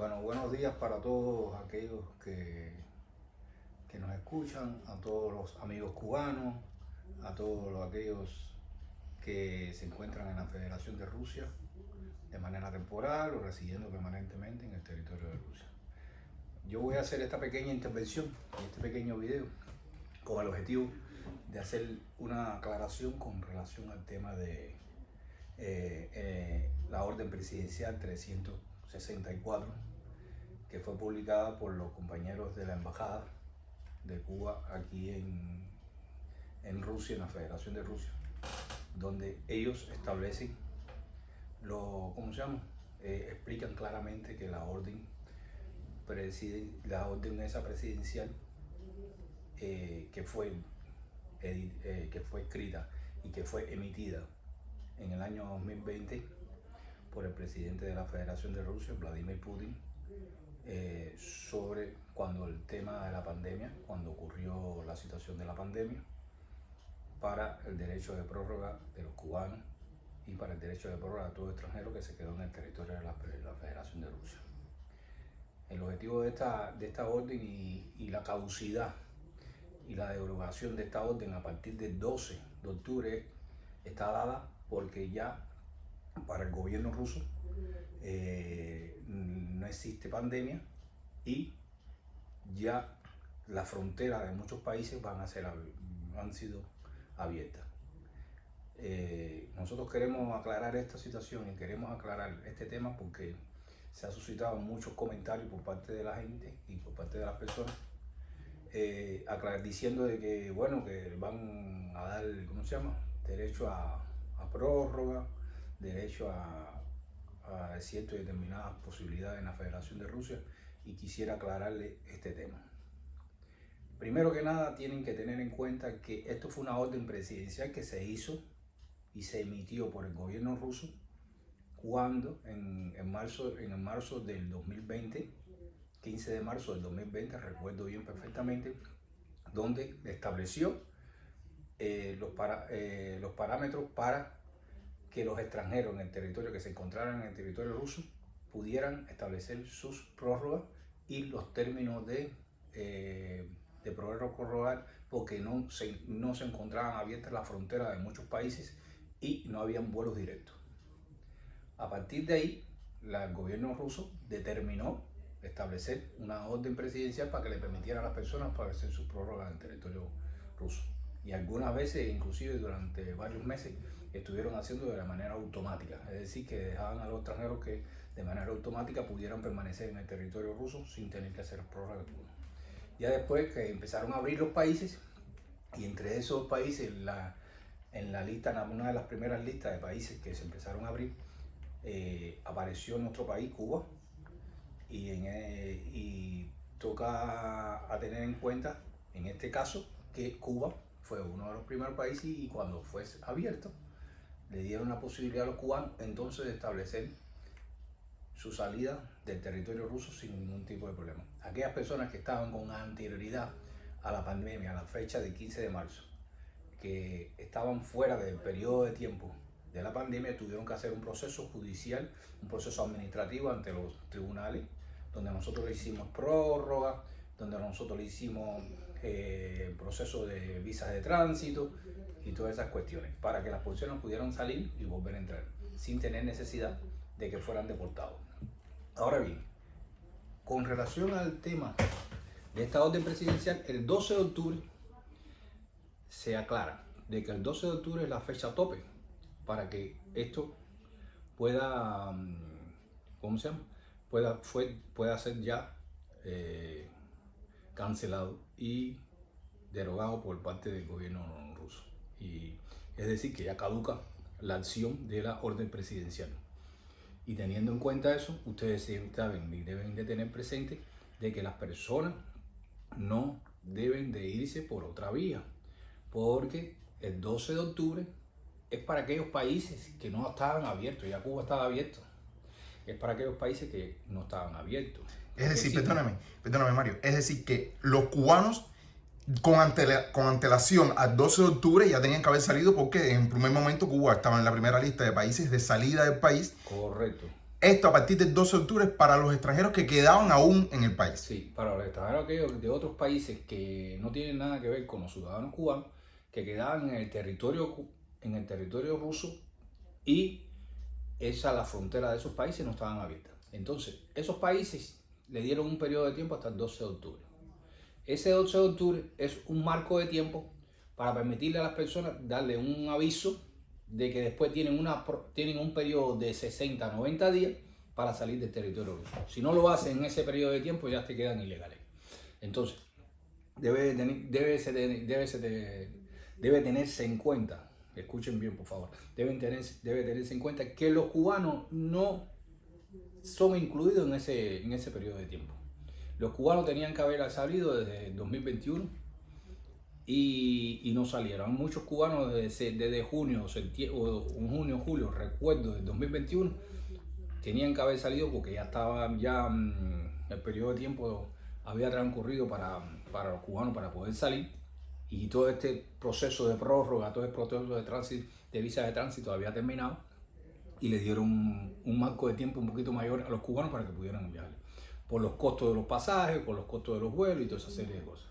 Bueno, buenos días para todos aquellos que nos escuchan, a todos los amigos cubanos, a todos aquellos que se encuentran en la Federación de Rusia de manera temporal o residiendo permanentemente en el territorio de Rusia. Yo voy a hacer esta pequeña intervención, este pequeño video, con el objetivo de hacer una aclaración con relación al tema de la orden presidencial 364, que fue publicada por los compañeros de la Embajada de Cuba aquí en Rusia, en la Federación de Rusia, donde ellos establecen, explican claramente que la orden esa presidencial que fue escrita y que fue emitida en el año 2020 por el presidente de la Federación de Rusia, Vladimir Putin, sobre cuando el tema de la pandemia, cuando ocurrió la situación de la pandemia, para el derecho de prórroga de los cubanos y para el derecho de prórroga de todo extranjero que se quedó en el territorio de la Federación de Rusia. El objetivo de esta orden y la caducidad y la derogación de esta orden a partir del 12 de octubre está dada porque ya para el gobierno ruso no existe pandemia y ya las fronteras de muchos países han sido abiertas. Nosotros queremos aclarar esta situación y queremos aclarar este tema porque se ha suscitado muchos comentarios por parte de la gente y por parte de las personas diciendo de que, bueno, que van a dar, derecho a prórroga, derecho a ciertas y determinadas posibilidades en la Federación de Rusia, y quisiera aclararle este tema. Primero que nada, tienen que tener en cuenta que esto fue una orden presidencial que se hizo y se emitió por el gobierno ruso cuando en marzo del 2020, 15 de marzo del 2020, recuerdo bien perfectamente, donde estableció los parámetros para que los extranjeros en el territorio que se encontraran en el territorio ruso pudieran establecer sus prórrogas y los términos de prórroga, porque no se encontraban abiertas las fronteras de muchos países y no habían vuelos directos. A partir de ahí, el gobierno ruso determinó establecer una orden presidencial para que le permitiera a las personas establecer sus prórrogas en el territorio ruso. Y algunas veces, inclusive durante varios meses, estuvieron haciendo de la manera automática, es decir, que dejaban a los extranjeros que de manera automática pudieran permanecer en el territorio ruso sin tener que hacer prórroga alguna. Ya después que empezaron a abrir los países, y entre esos países, en una de las primeras listas de países que se empezaron a abrir, apareció nuestro país, Cuba, y toca a tener en cuenta, en este caso, que Cuba fue uno de los primeros países y cuando fue abierto, le dieron la posibilidad a los cubanos entonces de establecer su salida del territorio ruso sin ningún tipo de problema. Aquellas personas que estaban con anterioridad a la pandemia, a la fecha del 15 de marzo, que estaban fuera del periodo de tiempo de la pandemia, tuvieron que hacer un proceso judicial, un proceso administrativo ante los tribunales, donde nosotros le hicimos prórroga, donde nosotros le hicimos proceso de visas de tránsito y todas esas cuestiones, para que las personas pudieran salir y volver a entrar, sin tener necesidad de que fueran deportados. Ahora bien, con relación al tema de esta orden presidencial, el 12 de octubre se aclara de que el 12 de octubre es la fecha tope para que esto pueda, pueda ser ya cancelado y derogado por parte del gobierno ruso. Y es decir, que ya caduca la acción de la orden presidencial. Y teniendo en cuenta eso, ustedes saben y deben de tener presente de que las personas no deben de irse por otra vía, porque el 12 de octubre es para aquellos países que no estaban abiertos. Ya Cuba estaba abierto. Es para aquellos países que no estaban abiertos. Es decir, perdóname Mario, es decir que los cubanos con antelación al 12 de octubre ya tenían que haber salido porque en primer momento Cuba estaba en la primera lista de países de salida del país. Correcto. Esto a partir del 12 de octubre para los extranjeros que quedaban aún en el país. Sí, para los extranjeros aquellos de otros países que no tienen nada que ver con los ciudadanos cubanos, que quedaban en el territorio ruso y la frontera de esos países no estaban abiertas. Entonces, esos países le dieron un periodo de tiempo hasta el 12 de octubre. Ese 12 de octubre es un marco de tiempo para permitirle a las personas darle un aviso de que después tienen un periodo de 60 a 90 días para salir del territorio ruso. Si no lo hacen en ese periodo de tiempo, ya te quedan ilegales. Entonces, debe tenerse en cuenta, escuchen bien por favor, debe tenerse en cuenta que los cubanos no son incluidos en ese periodo de tiempo. Los cubanos tenían que haber salido desde 2021 y no salieron. Muchos cubanos desde junio, julio, recuerdo, del 2021, tenían que haber salido porque ya el periodo de tiempo había transcurrido para los cubanos para poder salir, y todo este proceso de prórroga, todo el proceso de tránsito, de visa de tránsito había terminado, y le dieron un marco de tiempo un poquito mayor a los cubanos para que pudieran viajar, por los costos de los pasajes, por los costos de los vuelos y toda esa serie de cosas.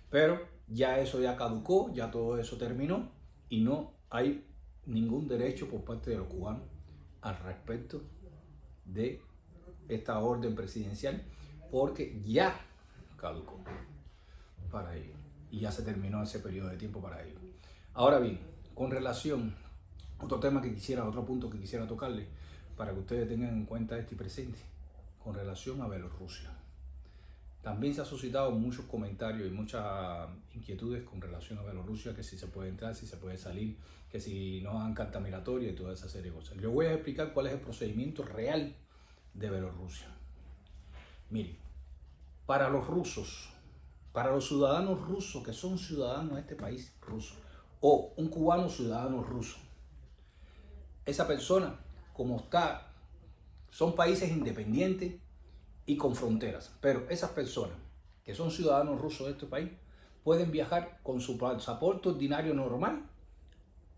Pero ya eso ya caducó, ya todo eso terminó, y no hay ningún derecho por parte de los cubanos al respecto de esta orden presidencial, porque ya caducó para ellos y ya se terminó ese periodo de tiempo para ellos. Ahora bien, con relación, otro punto que quisiera tocarle para que ustedes tengan en cuenta este presente, con relación a Bielorrusia. También se ha suscitado muchos comentarios y muchas inquietudes con relación a Bielorrusia, que si se puede entrar, si se puede salir, que si no dan carta migratoria y toda esa serie de cosas. Les voy a explicar cuál es el procedimiento real de Bielorrusia. Miren, para los rusos, para los ciudadanos rusos que son ciudadanos de este país ruso, o un cubano ciudadano ruso, esa persona, son países independientes y con fronteras, pero esas personas que son ciudadanos rusos de este país pueden viajar con su pasaporte ordinario normal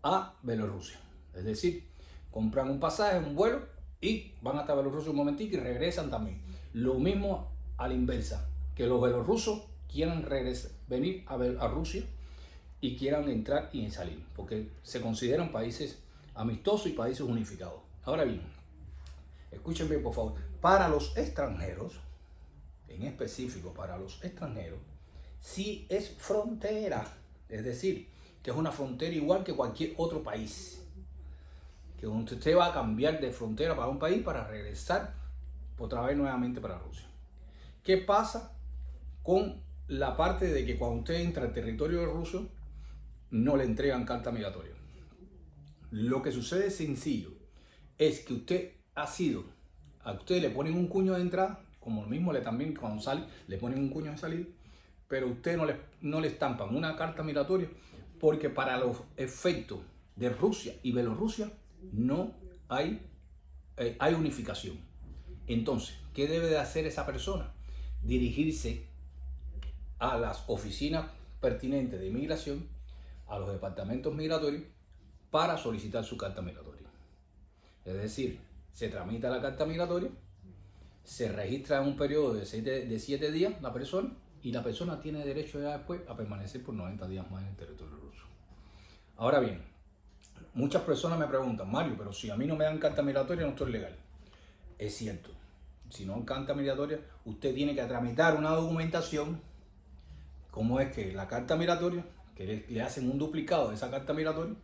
a Bielorrusia. Es decir, compran un pasaje, un vuelo, y van hasta Bielorrusia un momentito y regresan también. Lo mismo a la inversa, que los bielorrusos quieran venir a Rusia y quieran entrar y salir, porque se consideran países amistosos y países unificados. Ahora bien, escuchen bien por favor, para los extranjeros, en específico para los extranjeros, sí es frontera, es decir, que es una frontera igual que cualquier otro país, que usted va a cambiar de frontera para un país para regresar otra vez nuevamente para Rusia. ¿Qué pasa con la parte de que cuando usted entra al territorio ruso no le entregan carta migratoria? Lo que sucede es sencillo, es que a usted le ponen un cuño de entrada, como lo mismo también cuando sale le ponen un cuño de salida, pero usted no le estampan una carta migratoria, porque para los efectos de Rusia y Bielorrusia no hay unificación. Entonces, ¿qué debe de hacer esa persona? Dirigirse a las oficinas pertinentes de inmigración, a los departamentos migratorios, para solicitar su carta migratoria. Es decir, se tramita la carta migratoria, se registra en un periodo de 7 días la persona, y la persona tiene derecho ya después a permanecer por 90 días más en el territorio ruso. Ahora bien, muchas personas me preguntan: Mario, pero si a mí no me dan carta migratoria no estoy legal. Es cierto, si no dan carta migratoria, usted tiene que tramitar una documentación, como es que la carta migratoria, que le hacen un duplicado de esa carta migratoria,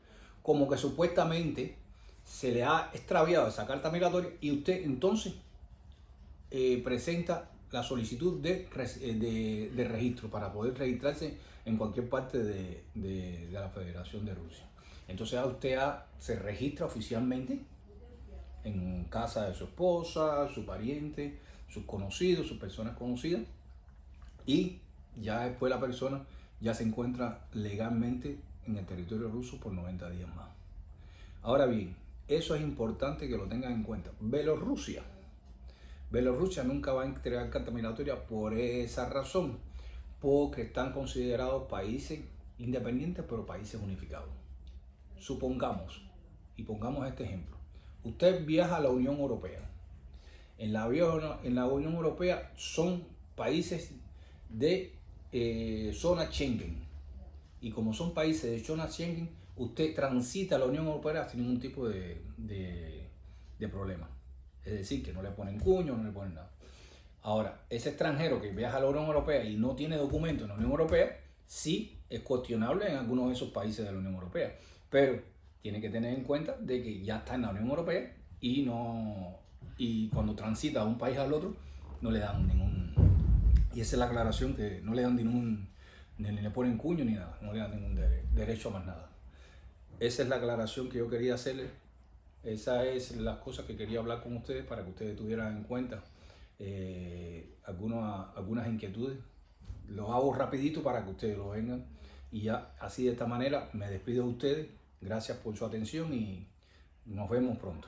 como que supuestamente se le ha extraviado esa carta migratoria, y usted entonces presenta la solicitud de registro para poder registrarse en cualquier parte de la Federación de Rusia. Entonces usted se registra oficialmente en casa de su esposa, su pariente, sus conocidos, sus personas conocidas, y ya después la persona ya se encuentra legalmente en el territorio ruso por 90 días más. Ahora bien, eso es importante que lo tengan en cuenta. Bielorrusia nunca va a entregar carta migratoria por esa razón, porque están considerados países independientes pero países unificados. Supongamos, y pongamos este ejemplo, usted viaja a la Unión Europea en la Unión Europea son países de zona Schengen. Y como son países de zona Schengen, usted transita a la Unión Europea sin ningún tipo de problema. Es decir, que no le ponen cuño, no le ponen nada. Ahora, ese extranjero que viaja a la Unión Europea y no tiene documento en la Unión Europea, sí es cuestionable en algunos de esos países de la Unión Europea. Pero tiene que tener en cuenta de que ya está en la Unión Europea y cuando transita de un país al otro no le dan ningún... Y esa es la aclaración, que no le dan ni le ponen cuño ni nada, no le dan ningún derecho a más nada. Esa es la aclaración que yo quería hacerle. Esas es las cosas que quería hablar con ustedes para que ustedes tuvieran en cuenta algunas inquietudes. Lo hago rapidito para que ustedes lo vengan y ya así de esta manera me despido de ustedes. Gracias por su atención y nos vemos pronto.